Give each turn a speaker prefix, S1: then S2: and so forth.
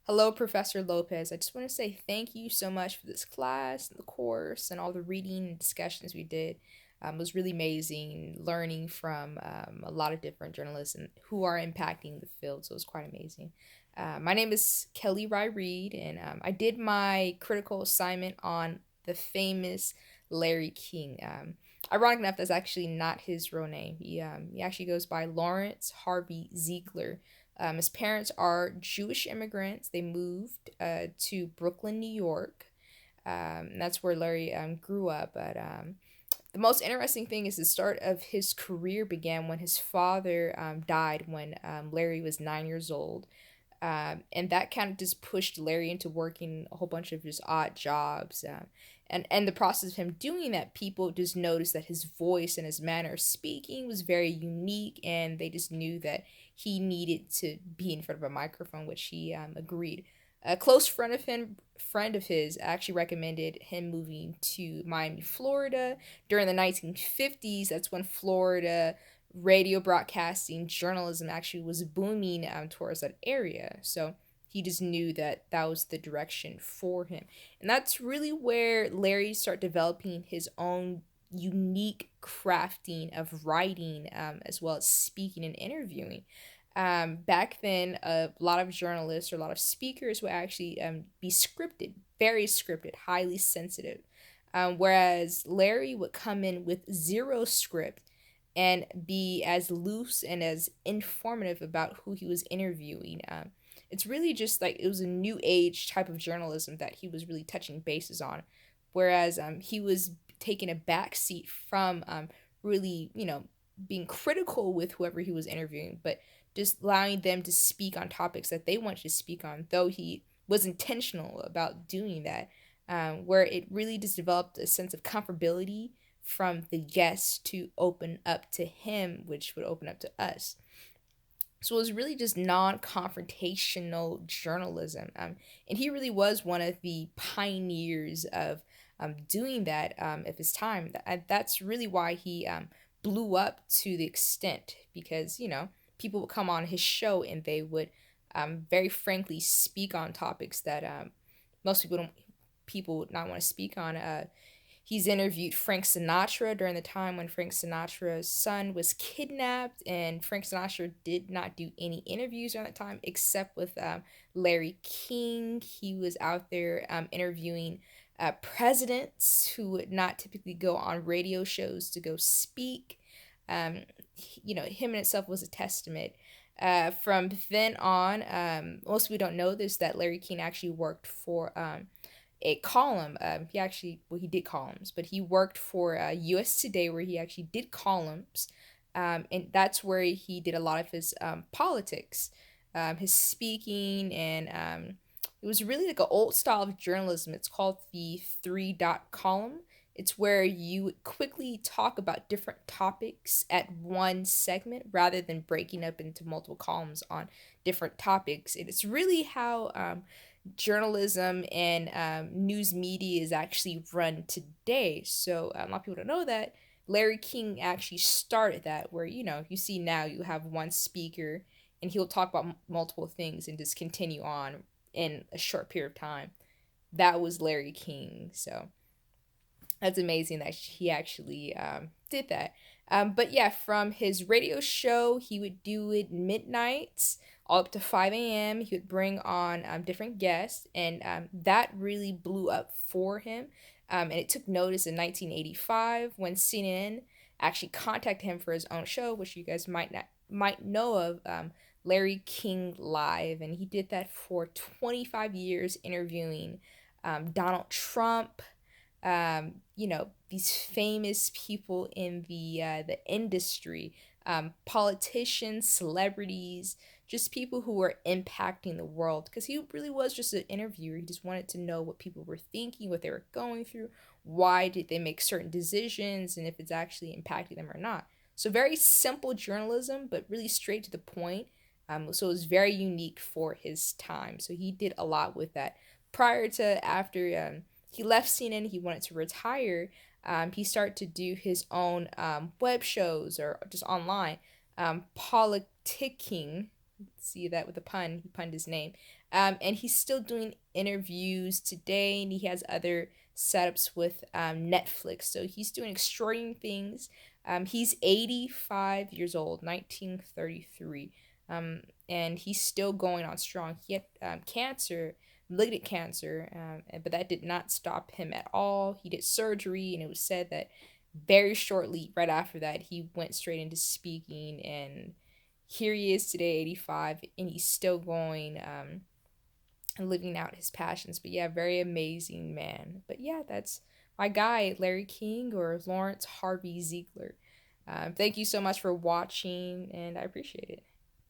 S1: Hello, Professor Lopez. I just want to say thank you so much for this class, the course, and all the reading and discussions we did. It was really amazing learning from a lot of different journalists and who are impacting the field. So it was quite amazing. My name is Kelly Rye Reed, and I did my critical assignment on the famous Larry King. Ironic enough, that's actually not his real name. He actually goes by Lawrence Harvey Ziegler. His parents are Jewish immigrants. They moved to Brooklyn, New York. That's where Larry grew up. But the most interesting thing is the start of his career began when his father died when Larry was 9 years old. And that kind of just pushed Larry into working a whole bunch of just odd jobs. And the process of him doing that, people just noticed that his voice and his manner of speaking was very unique, and they just knew that he needed to be in front of a microphone, which he agreed. A close friend of his, actually recommended him moving to Miami, Florida during the 1950s. That's when Florida radio broadcasting journalism actually was booming towards that area. So he just knew that that was the direction for him. And that's really where Larry started developing his own unique crafting of writing, as well as speaking and interviewing. Back then, a lot of journalists or a lot of speakers would actually be scripted, very scripted, highly sensitive. Whereas Larry would come in with zero script and be as loose and as informative about who he was interviewing. It's really just like it was a new age type of journalism that he was really touching bases on, whereas he was taking a back seat from really, being critical with whoever he was interviewing, but just allowing them to speak on topics that they wanted to speak on, though he was intentional about doing that, where it really just developed a sense of comfortability from the guests to open up to him, which would open up to us. So it was really just non-confrontational journalism, and he really was one of the pioneers of doing that of his time. That's really why he blew up to the extent, because people would come on his show and they would very frankly speak on topics that most people would not want to speak on. He's interviewed Frank Sinatra during the time when Frank Sinatra's son was kidnapped, and Frank Sinatra did not do any interviews during that time except with Larry King. He was out there interviewing presidents who would not typically go on radio shows to go speak. Him in itself was a testament. From then on, most people don't know this, that Larry King actually worked for a column. He did columns, but he worked for U.S. Today, where he actually did columns, and that's where he did a lot of his politics, his speaking, and it was really like an old style of journalism. It's called the three dot column. It's where you quickly talk about different topics at one segment rather than breaking up into multiple columns on different topics. And it's really how journalism and news media is actually run today. So a lot of people don't know that Larry King actually started that, where you see now you have one speaker and he'll talk about multiple things and just continue on in a short period of time. That was Larry King. So that's amazing that he actually did that. But yeah, from his radio show, he would do it midnights all up to 5 a.m. He would bring on different guests, and that really blew up for him. And it took notice in 1985 when CNN actually contacted him for his own show, which you guys might know of, Larry King Live, and he did that for 25 years, interviewing Donald Trump, these famous people in the industry, politicians, celebrities, just people who were impacting the world. Because he really was just an interviewer. He just wanted to know what people were thinking, what they were going through, why did they make certain decisions, and if it's actually impacting them or not. So very simple journalism, but really straight to the point. So it was very unique for his time. So he did a lot with that. After he left CNN, he wanted to retire. He started to do his own web shows or just online, politicking. See that with a pun, he punned his name. And he's still doing interviews today, and he has other setups with Netflix. So he's doing extraordinary things. He's 85 years old, 1933, and he's still going on strong. He had cancer, malignant cancer, but that did not stop him at all. He did surgery, and it was said that very shortly, right after that, he went straight into speaking. And here he is today, 85, and he's still going. And living out his passions. But yeah, very amazing man. But yeah, that's my guy, Larry King or Lawrence Harvey Ziegler. Thank you so much for watching, and I appreciate it.